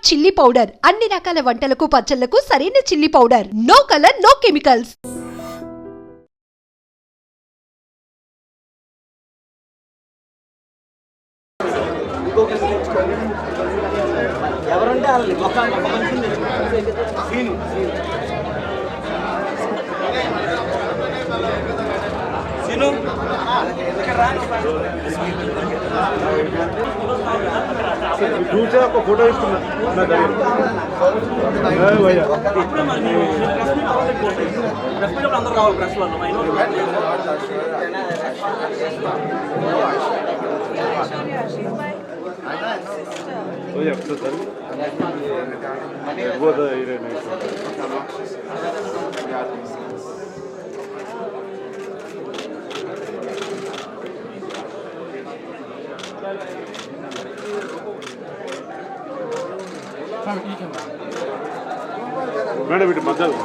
Chilli powder అన్ని రకాల వంటలకు పచ్చళ్లకు సరైన chilli powder. No colour no chemicals. ఎవరంటే వాళ్ళు ఒక మనిషిని సీను సీను ఇక్కడ రాను చూసే ఒక ఫోటో ఇస్తున్నా అందరూ రావాలి ప్రెస్ వాళ్ళు మేడం ఇటు మధ్యలో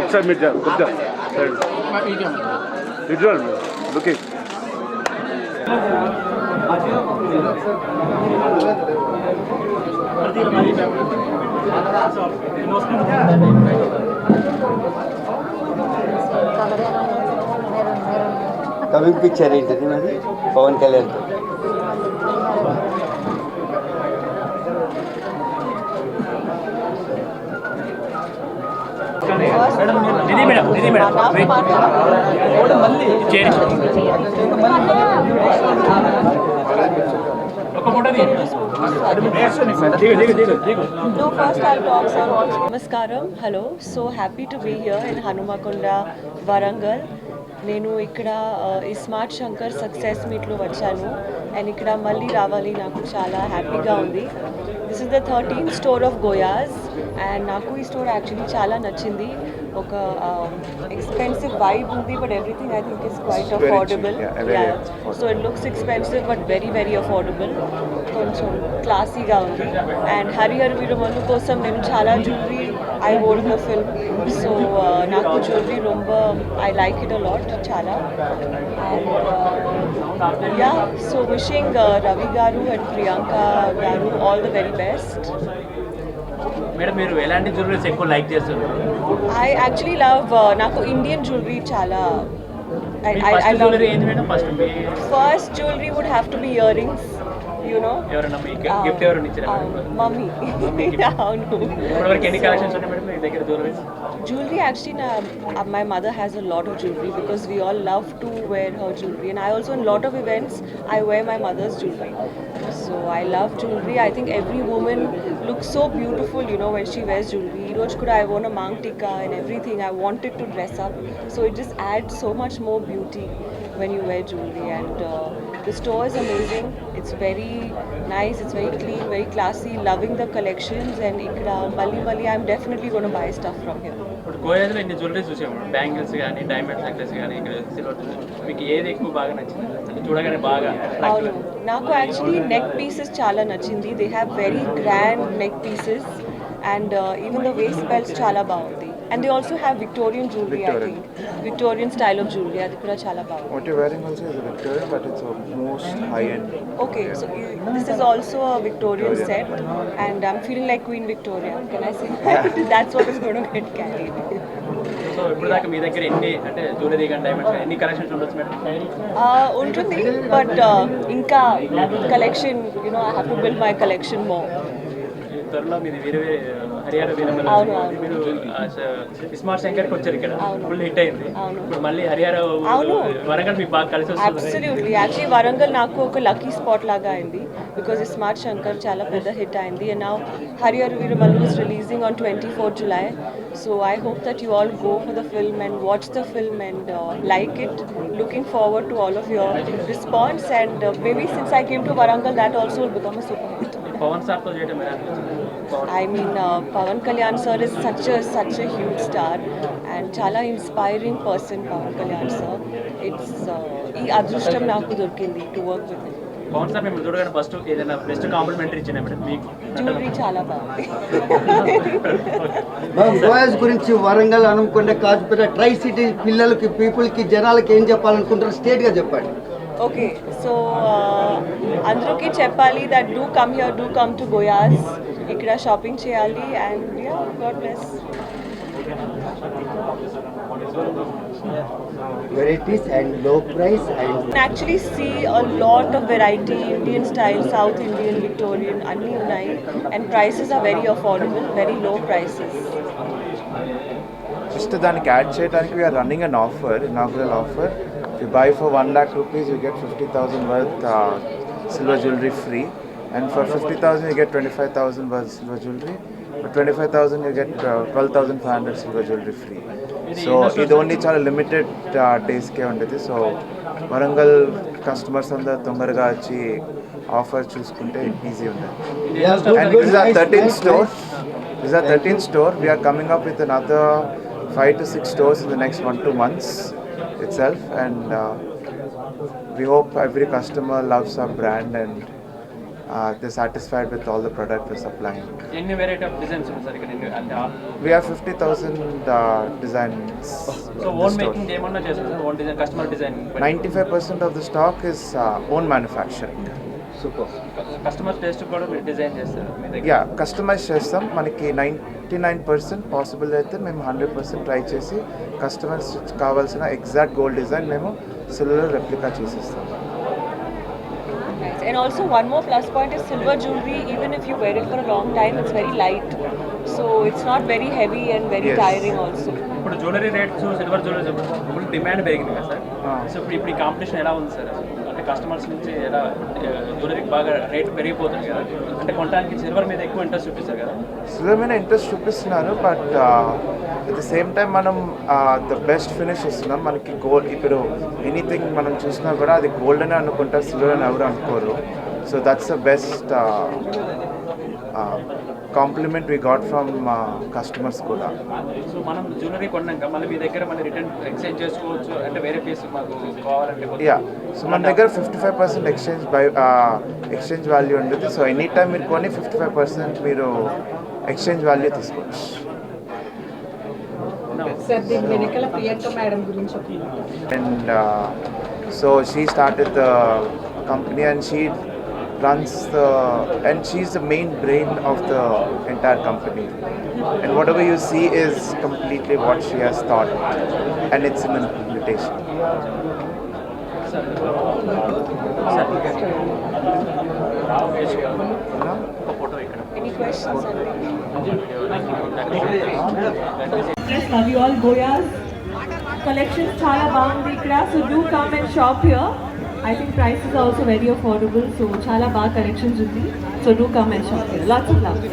ఒకసారి మీరు కొద్దిగా విజువల్ లుకింగ్ కమింగ్ పిక్చర్ ఏంటది మరి పవన్ కళ్యాణ్తో Namaskaram. Hello. So happy to be here in Hanumakonda, Warangal. నేను ఇక్కడ ఈ స్మార్ట్ శంకర్ సక్సెస్ మీట్లో వచ్చాను అండ్ ఇక్కడ మళ్ళీ రావాలి నాకు చాలా హ్యాపీగా ఉంది. This is the 13th store of Goyaz and నాకు ఈ స్టోర్ యాక్చువల్లీ చాలా నచ్చింది. ఒక ఎక్స్పెన్సివ్ వైబ్ ఉంది but everything I think is quite affordable. So it looks expensive but very very affordable. కొంచెం క్లాసీగా ఉంది అండ్ హరిహర వీరమల్లు కోసం నేను చాలా jewellery I wore the film. So నాకు జ్యువెలరీ రొంబ I like it a lot చాలా. And yeah so wishing Ravi garu and Priyanka గారు all the very best. Madam మీరు ఎలాంటి జ్యువెలరీస్ ఎక్కువ లైక్ చేస్తారు? ఐ యాక్చువల్లీ లవ్ నాకు ఇండియన్ జ్యువెలరీ చాలా. First jewellery would have to be earrings. You know, ఎవరైనా మీకు గిఫ్ట్ ఎవరైనా ఇచ్చారా? మమ్మీ. అవును. ఇప్పటివరకు ఎన్ని కలెక్షన్స్ ఉన్నాయి మేడం మీ దగ్గర jewelleries? Jewelry actually, my mother has a lot of jewelry because we all love to wear her jewelry, and I also in lot of events I wear my mother's jewelry. So I love jewelry. I think every woman looks so beautiful, you know, when she wears jewelry. Roj kuda I wore a mang tikka and everything. I wanted to dress up, so it just adds so much more beauty when you wear jewelry. And the store is amazing. It's very nice. It's very clean, very classy. Loving the collections, and ikkada malli I'm definitely going to buy stuff from here. ఇప్పుడు గోయాలో ఇన్ని jewelleries చూసాము, bangles కానీ diamond necklace కానీ ఇక్కడ silver, మీకు ఏది ఎక్కువ బాగా నచ్చింది? అంటే చూడగానే బాగా అవును, నాకు యాక్చువల్లీ నెక్ పీసెస్ చాలా నచ్చింది. They have very grand neck pieces and even the waste belts చాలా బాగుంది. And they also have Victorian jewelry, I think. Victorian style of jewelry. Adi kuda chala bagundi. What you're wearing also is a Victorian, but it's a most high end. Okay, so this is also a Victorian set, and I'm feeling like Queen Victoria. Can I say that? That's what is going to get carried. So ఇప్పుడు దాకా మీ దగ్గర ఎన్ని అంటే jewellery కానీ diamonds ఎన్ని collections ఉండొచ్చు madam? ఉంటుంది but ఇంకా collection, you know, I have to build my collection more. త్వరలో మీది వేరే హరియాణ వీరమల్లు మీరు స్మార్ట్ శంకర్కి వచ్చారు, ఇక్కడ ఫుల్ హిట్ అయింది. ఇప్పుడు మళ్ళీ హరియాణ వరంగల్ మీకు బాగా కలిసి వస్తుంది. అబ్సల్యూట్లీ, యాక్చువల్లీ వరంగల్ నాకు ఒక లక్కీ స్పాట్ లాగా అయింది బికాజ్ ఈ స్మార్ట్ శంకర్ చాలా పెద్ద హిట్ అయింది. And now Harihara Veeramallu is releasing on 24th July. So I hope that you all go for the film and watch the film and like it. Looking forward to all of your response, and maybe since I came to Warangal, that also will become a super hit. Pawan సార్తో చేయడం ఎలా? I mean, Pawan Kalyan sir is such a huge star and chala inspiring person. Pawan Kalyan sir, it's ee adrushtam naaku dorkindi to work with him. Pawan sir మేము చూడగానే first ఏదైనా best complimentary ఇచ్చిన madam మీకు jewellery చాలా బాగుంది. గోయాస్ గురించి Warangal Hanumakonda Kazipet tri city పిల్లలకి పీపుల్కి జనాలకి ఏం చెప్పాలనుకుంటారు స్టేట్గా చెప్పండి. ఓకే, సో అందరికీ చెప్పాలి that do come here, do come to Goyaz, ఇక్కడ షాపింగ్ చేయాలి. And yeah, God bless. Varieties and low price and can actually see a lot of variety, Indian style, South Indian, Victorian, anni unnai, and prices are very affordable, very low prices. Just దానికి add చేయడానికి we are running an offer, inaugural offer. If you buy for 1 lakh rupees, you get 50,000 worth silver jewelry free, and for 50,000 you get 25,000 worth silver jewelry. For 25,000 you get 12,500 silver jewelry free. So ఇది only చాలా limited డేస్కే ఉంటుంది. So Warangal customers అందరూ తొందరగా వచ్చి offer చూసుకుంటే easy ఉంటుంది. And this is our 13th store. This is our 13th store. We are coming up with another 5 to 6 stores in the next 1-2 months itself, and we hope every customer loves our brand and they're satisfied with all the product we're supplying. ఎన్ని variety of designs ఉన్నాయి sir ఇక్కడ అంటే We have 50,000 designs. So own making ఏమన్నా చేస్తారు sir? Own design, customer design 95% of the stock is own manufacturing. Super. Customer taste కూడా మీరు design చేస్తారు మీ దగ్గర? యా, కస్టమైజ్ చేస్తాం. మనకి 99% పాసిబుల్ అయితే మేము 100% ట్రై చేసి కస్టమర్స్ కావాల్సిన ఎగ్జాక్ట్ గోల్డ్ డిజైన్ మేము సిల్వర్ రెప్లికా చేసిస్తాం. Nice. And also one more plus point is silver jewelry, even if you wear it for a long time, it's very light, so it's not very heavy and very Yes. tiring also. ఇప్పుడు jewellery rates, silver jewellery full demand పెరిగింది కదా sir. So ఇప్పుడు ఈ competition ఎలా ఉంది sir? అంటే customers నుంచి ఎలా జ్యువెలరీకి బాగా రేట్ పెరిగిపోతుంది కదా, అంటే కొనడానికి సిల్వర్ మీద ఎక్కువ ఇంట్రెస్ట్ చూపిస్తారు కదా? సిల్వర్ మీద ఇంట్రెస్ట్ చూపిస్తున్నారు, but at the same time మనం ద బెస్ట్ ఫినిష్ ఇస్తున్నాం. మనకి గోల్డ్ ఇప్పుడు ఎనీథింగ్ మనం చూసినా కూడా అది గోల్డ్ అని అనుకుంటారు, సిల్వర్ అని ఎవరు అనుకోరు. So that's the best compliment we got from customers కూడా. సో మనం జ్యువెలరీ కొన్నాక మళ్ళీ మీ దగ్గర మళ్ళీ రిటర్న్ ఎక్స్చేంజ్ చేసుకోవచ్చు, అంటే వేరే పీస్ మాకు కావాలంటే? యా, సో మన దగ్గర 55% ఎక్స్చేంజ్ వాల్యూ ఉంటుంది. సో ఎనీ టైం మీరు కొని 55% మీరు ఎక్స్చేంజ్ వాల్యూ తీసుకోవచ్చు. సార్ దీని వెనకాల ప్రియాంక మేడం గురించి And so she started the company, and she runs and she's the main brain of the entire company, and whatever you see is completely what she has thought, and it's in implementation. Any questions? Yes, love you all. Goya's collections చాలా బాగుంది ఇక్కడ, so do come and shop here. I think price is also very affordable, so చాలా బాగా collections ఉంది, so do come and shop here. Lots of love.